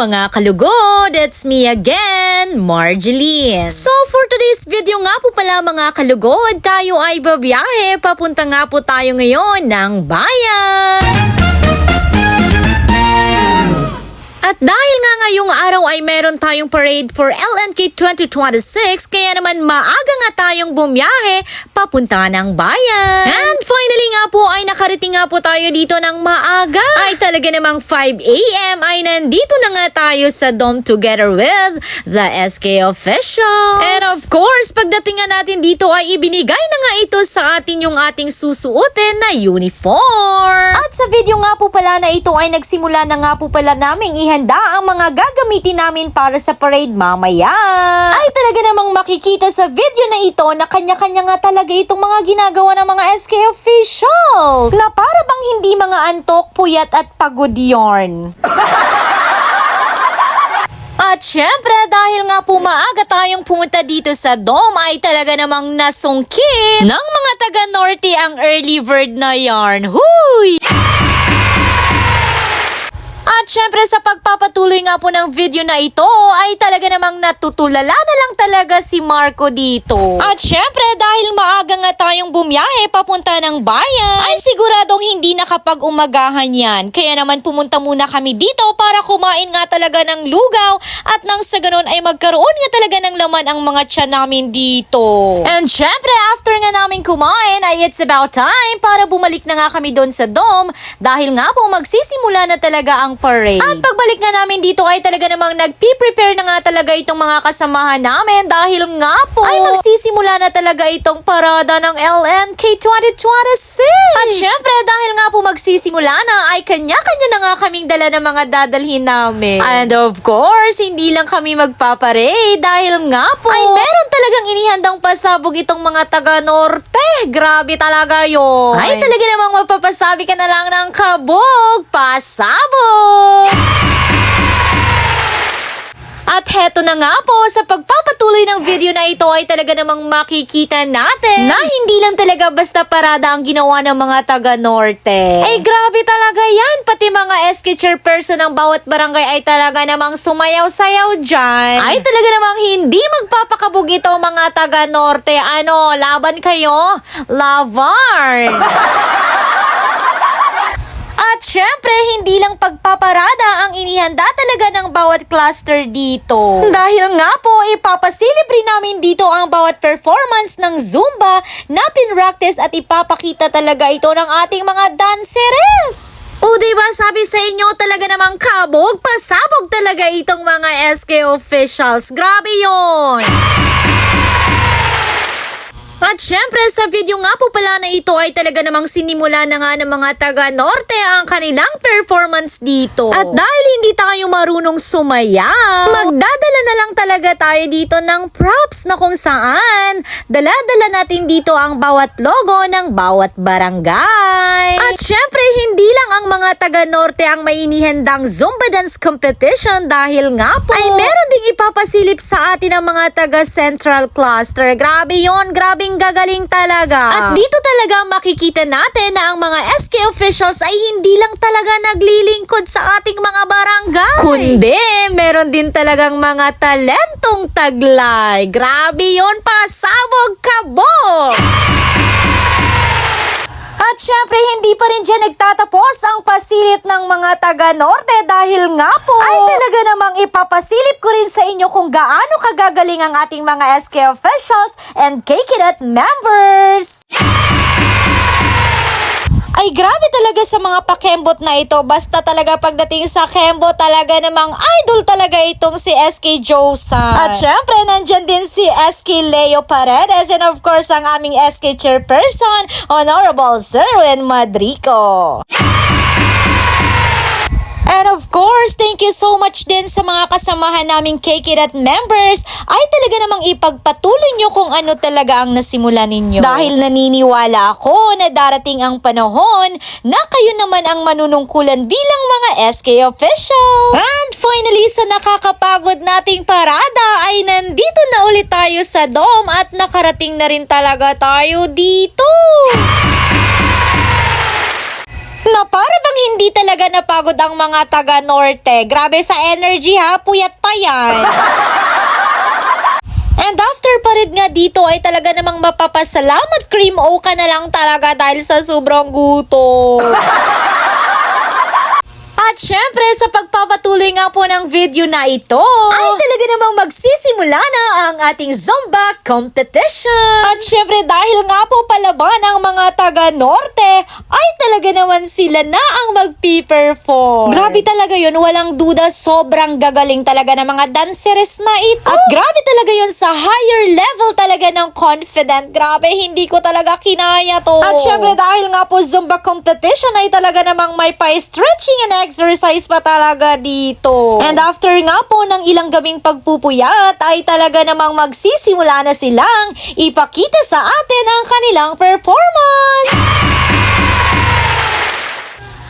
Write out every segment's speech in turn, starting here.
mga kalugod! It's me again, Marjeline. So for today's video nga po pala mga kalugod, tayo ay babiyahe. Papunta nga po tayo ngayon ng bayan. At dahil nga ngayong araw ay meron tayong parade for LNK 2026, kaya naman maaga nga tayong bumiyahe papunta ng bayan. And finally nga po ay nakarating nga po tayo dito ng maaga. Ay talaga namang 5 AM ay nandito na nga tayo sa Dome together with the SK officials. And of course, pagdating nga natin dito ay ibinigay na nga ito sa atin yung ating susuotin na uniform. At sa video nga po pala na ito ay nagsimula na nga po pala naming ihanda ang mga gagamitin namin para sa parade mamaya. Ay talaga namang makikita sa video na ito na kanya-kanya nga talaga itong mga ginagawa ng mga SK officials. Na para bang hindi mga antok, puyat at pagod yarn. At syempre, dahil nga po maaga tayong pumunta dito sa Dome, ay talaga namang nasungkit ng mga taga-Norte ang early bird na yarn. Huy! At syempre sa pagpapatuloy nga po ng video na ito ay talaga namang natutulala na lang talaga si Marco dito. At syempre dahil maaga nga tayong bumiyahe papunta ng bayan ay siguradong hindi nakapag-umagahan yan. Kaya naman pumunta muna kami dito para kumain nga talaga ng lugaw at nang sa ganon ay magkaroon nga talaga ng laman ang mga tiyan namin dito. And syempre after nga namin kumain ay it's about time para bumalik na nga kami doon sa Dome dahil nga po magsisimula na talaga ang parade. At pagbalik nga namin dito ay talaga namang nagpi-prepare na nga talaga itong mga kasamahan namin dahil nga po ay magsisimula na talaga itong parada ng LNK 2026. At syempre dahil nga po magsisimula na ay kanya-kanya na nga kaming dala ng mga dadalhin namin. And of course, hindi lang kami magpaparade dahil nga po ay meron talagang inihandang pasabog itong mga taga-Norte. Grabe talaga yun. Ay talaga namang magpapasabi ka na lang ng kabog, pasabog. At heto na nga po, sa pagpapatuloy ng video na ito ay talaga namang makikita natin na hindi lang talaga basta parada ang ginawa ng mga taga-Norte. Ay grabe talaga yan, pati mga SK chairperson ng bawat barangay ay talaga namang sumayaw-sayaw dyan. Ay talaga namang hindi magpapakabog ito mga taga-Norte. Ano, laban kayo? Laban! At syempre, hindi lang pagpaparada ang inihanda talaga ng bawat cluster dito. Dahil nga po, ipapasilip rin namin dito ang bawat performance ng Zumba na pinractice at ipapakita talaga ito ng ating mga danceres. O diba sabi sa inyo talaga namang kabog, pasabog talaga itong mga SK officials. Grabe yon. At syempre sa video nga po pala na ito ay talaga namang sinimula na nga ng mga taga-Norte ang kanilang performance dito. At dahil hindi tayo marunong sumayaw, magdadala na lang talaga tayo dito ng props na kung saan dala-dala natin dito ang bawat logo ng bawat barangay. At syempre hindi lang ang mga taga-Norte ang may inihandang Zumba dance competition dahil nga po ay meron ding ipapasilip sa atin ang mga taga-Central Cluster. Grabe yon, grabing gagaling talaga. At dito talaga makikita natin na ang mga SK officials ay hindi lang talaga naglilingkod sa ating mga barangay, kundi meron din talagang mga talentong taglay. Grabe yon, pasabog kabog! At syempre, hindi pa rin dyan nagtatapos ang pasilip ng mga taga-Norte dahil nga po ay talaga namang ipapasilip ko rin sa inyo kung gaano kagagaling ang ating mga SK officials and KKDAT members. Ay grabe talaga sa mga pakembot na ito. Basta talaga pagdating sa kembot talaga namang idol talaga itong si SK Josan. At syempre nandyan din si SK Leo Paredes and of course ang aming SK chairperson, Honorable Serwin Madrico. And of course, thank you so much din sa mga kasamahan naming KKDAT members ay talaga namang ipagpatuloy nyo kung ano talaga ang nasimula ninyo. Dahil naniniwala ako na darating ang panahon na kayo naman ang manunungkulan bilang mga SK officials. And finally, sa nakakapagod nating parada ay nandito na ulit tayo sa Dome at nakarating na rin talaga tayo dito. Na para bang hindi talaga napagod ang mga taga-Norte. Grabe sa energy ha, puyat pa yan. And after pa rin nga dito ay talaga namang mapapasalamat cream o ka na lang talaga dahil sa sobrang gutom. At syempre, sa pagpapatuloy nga po ng video na ito, ay talaga namang magsisimula na ang ating Zumba competition. At syempre, dahil nga po palaban ang mga taga-Norte, ay talaga naman sila na ang magpi-perform. Grabe talaga yun, walang duda, sobrang gagaling talaga ng mga danceres na ito. At grabe talaga yun sa higher level talaga ng confident. Grabe, hindi ko talaga kinaya to. At syempre, dahil nga po Zumba competition ay talaga namang may pa-stretching and exercise pa talaga dito. And after nga po ng ilang gabing pagpupuyat ay talaga namang magsisimula na silang ipakita sa atin ang kanilang performance.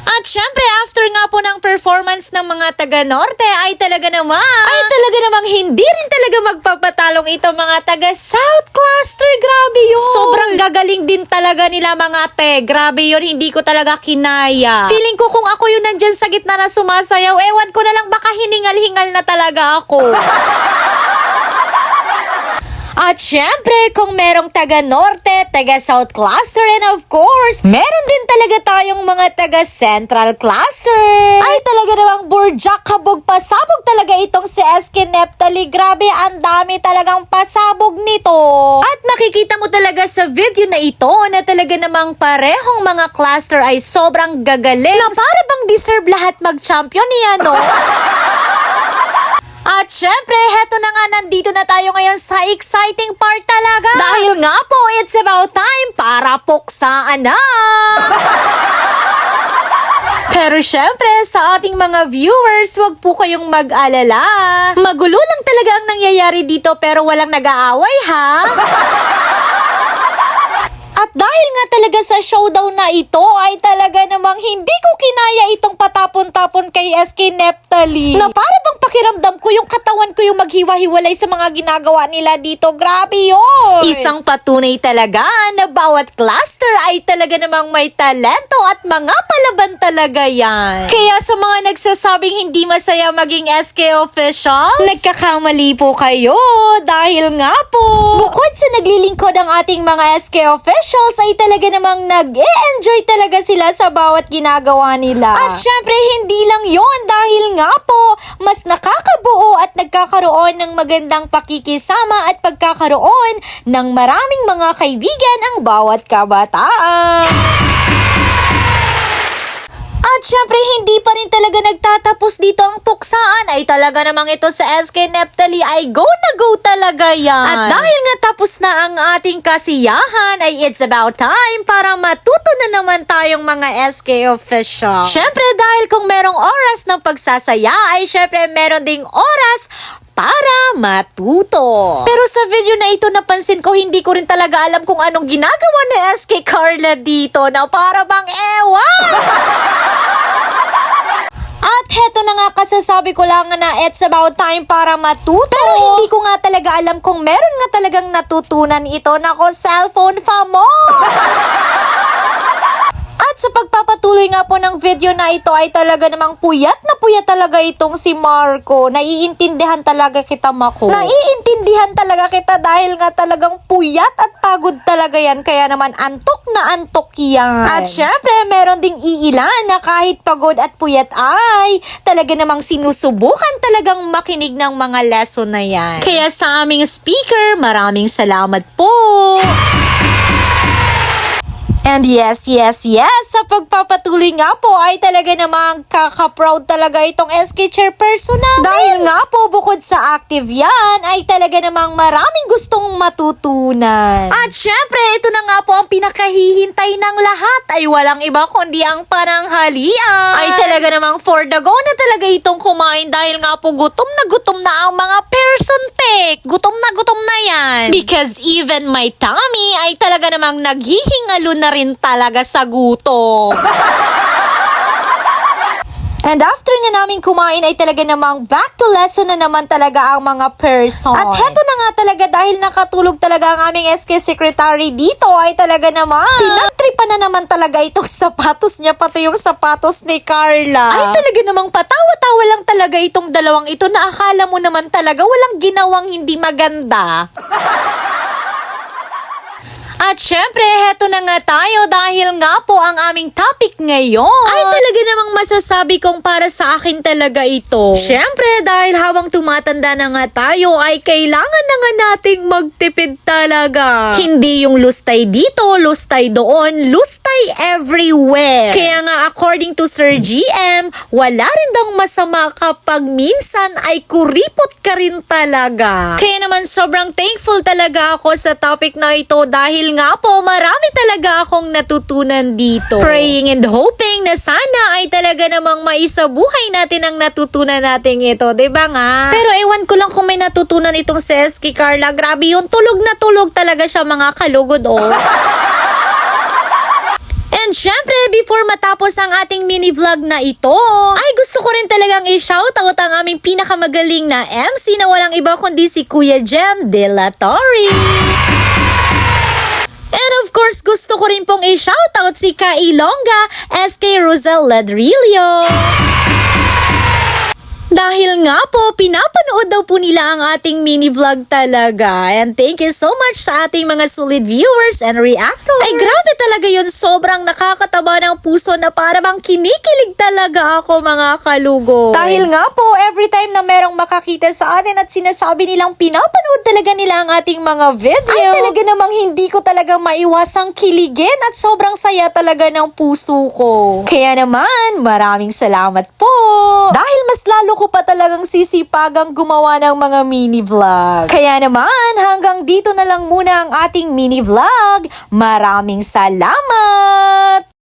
At syempre, after nga po ng performance ng mga taga-Norte ay talaga namang hindi rin talaga magpapatalong ito mga taga-South Cluster. Grabe yun. Sobrang gagaling din talaga nila mga te. Grabe yun, hindi ko talaga kinaya. Feeling ko kung ako yun nandyan sa gitna na sumasayaw, ewan ko na lang baka hiningal-hingal na talaga ako. At syempre, kung merong taga-Norte, taga-South Cluster, and of course, meron din talaga tayong mga taga-Central Cluster. Ay talaga namang burjak, kabog, pasabog talaga itong si SK Neptali. Grabe, ang dami talagang pasabog nito. At makikita mo talaga sa video na ito na talaga namang parehong mga cluster ay sobrang gagaling. Na para bang deserve lahat mag-champion niya, no? At syempre, heto na nga, nandito na tayo ngayon sa exciting part talaga. Dahil nga po, it's about time para puksaan na. Pero syempre, sa ating mga viewers, wag po kayong mag-alala. Magulo lang talaga ang nangyayari dito pero walang nag-aaway ha. At dahil nga talaga sa showdown na ito ay talaga namang hindi ko kinaya itong patapon-tapon kay SK Neptali. Na para bang pakiramdam ko yung katawan ko yung maghiwa-hiwalay sa mga ginagawa nila dito. Grabe yun. Isang patunay talaga na bawat cluster ay talaga namang may talento at mga palaban talaga yan. Kaya sa mga nagsasabing hindi masaya maging SK officials, nagkakamali po kayo dahil nga po, bukod sa naglilingkod ang ating mga SK officials, ay talaga namang nag-e-enjoy talaga sila sa bawat ginagawa nila. At syempre, hindi lang yon dahil nga po, mas nakakabuo at nagkakaroon ng magandang pakikisama at pagkakaroon ng maraming mga kaibigan ang bawat kabataan. At syempre, hindi pa rin talaga nagtatapos dito ang puksaan. Ay talaga namang ito sa SK Neptali ay go na go talaga yan. At dahil nga tapos na ang ating kasiyahan, ay it's about time para matuto na naman tayong mga SK officials. Syempre, dahil kung merong oras ng pagsasaya, ay syempre meron ding oras para matuto. Pero sa video na ito napansin ko, hindi ko rin talaga alam kung anong ginagawa ni SK Carla dito na para bang ewan. At heto na nga, kasasabi ko lang na it's about time para matuto. Pero hindi ko nga talaga alam kung meron nga talagang natutunan ito. Nako, cellphone fa mo! At sa pagpapatuloy nga po ng video na ito ay talaga namang puyat na puyat talaga itong si Marco. Naiintindihan talaga kita, Mako. Naiintindihan talaga kita dahil nga talagang puyat at pagod talaga yan. Kaya naman antok na antok yan. At syempre, meron ding iilan na kahit pagod at puyat ay talaga namang sinusubukan talagang makinig ng mga lesson na yan. Kaya sa aming speaker, maraming salamat po. And yes, sa pagpapatuloy nga po ay talaga namang kaka-proud talaga itong SK chairperson namin. Dahil nga po bukod sa active yan ay talaga namang maraming gustong matutunan. At syempre, ito na nga po ang pinakahihintay ng lahat ay walang iba kundi ang pananghalian. Ay talaga namang for the go na talaga itong kumain dahil nga po gutom na ang mga person tek. Gutom na yan. Because even my tummy ay talaga namang naghihingalo na rin talaga sa gutom. And after nga namin kumain ay talaga namang back to lesson na naman talaga ang mga person. At heto na nga talaga dahil nakatulog talaga ang aming SK secretary dito ay talaga naman pinagtripan na naman talaga itong sapatos niya, pati yung sapatos ni Carla. Ay talaga namang patawa-tawa lang talaga itong dalawang ito na akala mo naman talaga walang ginawang hindi maganda. At syempre, heto na nga tayo dahil nga po ang aming topic ngayon ay talaga namang masasabi kong para sa akin talaga ito. Syempre, dahil habang tumatanda na nga tayo ay kailangan na nga nating magtipid talaga. Hindi yung lustay dito, lustay doon, lustay everywhere. Kaya nga according to Sir GM, wala rin daw masama kapag minsan ay kuripot ka rin talaga. Kaya naman sobrang thankful talaga ako sa topic na ito dahil nga po, marami talaga akong natutunan dito. Praying and hoping na sana ay talaga namang maisabuhay natin ang natutunan natin ito, diba nga? Pero ewan ko lang kung may natutunan itong si SK Carla. Grabe yun, tulog na tulog talaga siya mga kalugod, oh. And syempre, before matapos ang ating mini vlog na ito, ay gusto ko rin talagang i-shoutout ang aming pinakamagaling na MC na walang iba kundi si Kuya Jem De La Torre. And of course, gusto ko rin pong i-shoutout si Ka Ilongga, SK Rosel Ladrillo. Dahil nga po, pinapanood daw po nila ang ating mini vlog talaga. And thank you so much sa ating mga solid viewers and reactors. Ay grabe talaga yun, sobrang nakakataba ng puso na para bang kinikilig talaga ako mga kalugo. Dahil nga po, every time na merong makakita sa atin at sinasabi nilang pinapanood talaga nila ang ating mga video, ay talaga namang hindi ko talaga maiwasang kiligin at sobrang saya talaga ng puso ko. Kaya naman, maraming salamat po. Dahil mas lalo ko pa talagang sisipagang gumawa ng mga mini vlog. Kaya naman, hanggang dito na lang muna ang ating mini vlog. Maraming salamat!